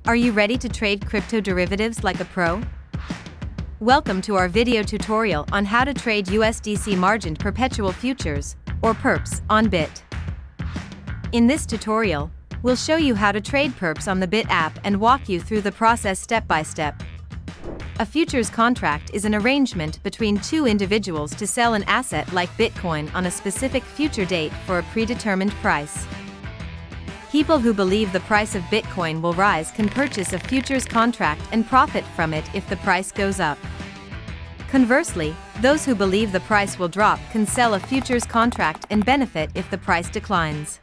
Are you ready to trade crypto derivatives like a pro? Welcome to our video tutorial on how to trade USDC margined perpetual futures, or perps, on BIT. In this tutorial, we'll show you how to trade perps on the BIT app and walk you through the process step by step. A futures contract is an arrangement between two individuals to sell an asset like Bitcoin on a specific future date for a predetermined price. People who believe the price of Bitcoin will rise can purchase a futures contract and profit from it if the price goes up. Conversely, those who believe the price will drop can sell a futures contract and benefit if the price declines.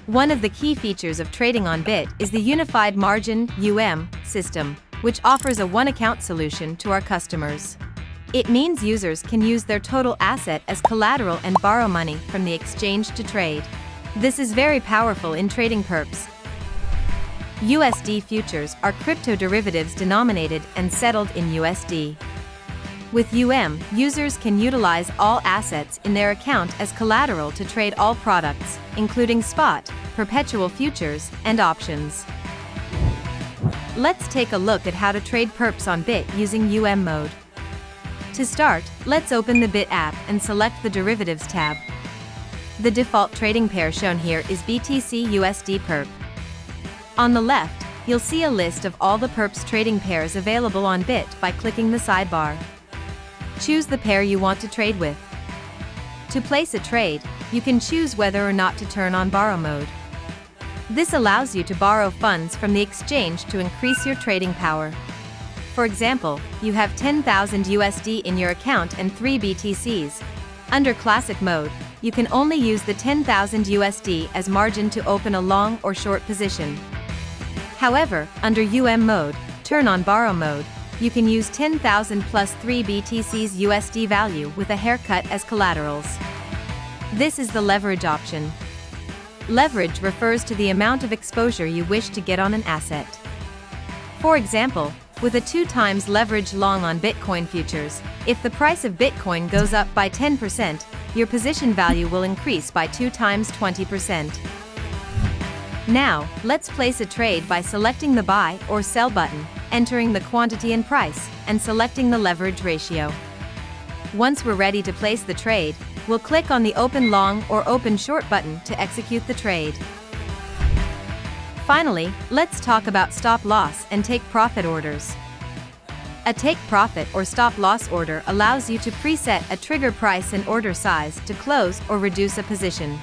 One of the key features of trading on BIT is the Unified Margin UM system, which offers a one-account solution to our customers. It means users can use their total asset as collateral and borrow money from the exchange to trade. This is very powerful in trading perps. USD futures are crypto derivatives denominated and settled in USD. With users can utilize all assets in their account as collateral to trade all products, including spot, perpetual futures, and options. Let's take a look at how to trade perps on BIT using mode. To start, let's open the BIT app and select the Derivatives tab. The default trading pair shown here is BTC-USD perp. On the left, you'll see a list of all the perps trading pairs available on BIT by clicking the sidebar. Choose the pair you want to trade with. To place a trade, you can choose whether or not to turn on borrow mode. This allows you to borrow funds from the exchange to increase your trading power. For example, you have 10,000 USD in your account and 3 BTCs. Under Classic mode, you can only use the 10,000 USD as margin to open a long or short position. However, under mode, turn on borrow mode, you can use 10,000 plus 3 BTCs USD value with a haircut as collaterals. This is the leverage option. Leverage refers to the amount of exposure you wish to get on an asset. For example, with a 2 times leverage long on Bitcoin futures, if the price of Bitcoin goes up by 10%, your position value will increase by 2 times 20%. Now, let's place a trade by selecting the buy or sell button, entering the quantity and price, and selecting the leverage ratio. Once we're ready to place the trade, we'll click on the Open Long or Open Short button to execute the trade. Finally, let's talk about stop loss and take profit orders. A take profit or stop loss order allows you to preset a trigger price and order size to close or reduce a position.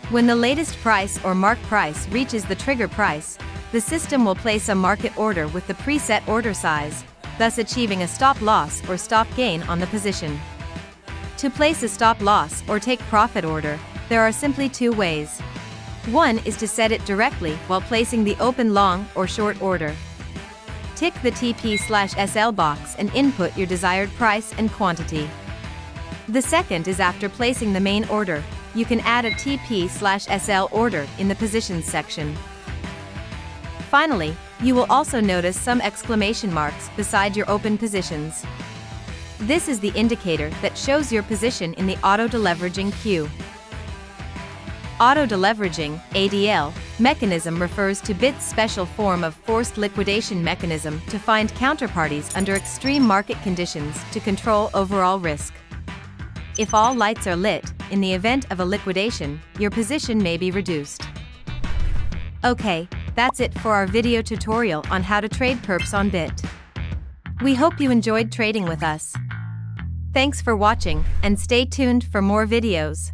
When the latest price or mark price reaches the trigger price, the system will place a market order with the preset order size, thus achieving a stop loss or stop gain on the position. To place a stop loss or take profit order, there are simply 2 ways. One is to set it directly while placing the open long or short order. Tick the TP/SL box and input your desired price and quantity. The second is after placing the main order, you can add a TP/SL order in the positions section. Finally, you will also notice some exclamation marks beside your open positions. This is the indicator that shows your position in the auto-deleveraging queue. Auto-deleveraging (ADL) mechanism refers to BIT's special form of forced liquidation mechanism to find counterparties under extreme market conditions to control overall risk. If all lights are lit, in the event of a liquidation, your position may be reduced. Okay, that's it for our video tutorial on how to trade perps on BIT. We hope you enjoyed trading with us. Thanks for watching, and stay tuned for more videos.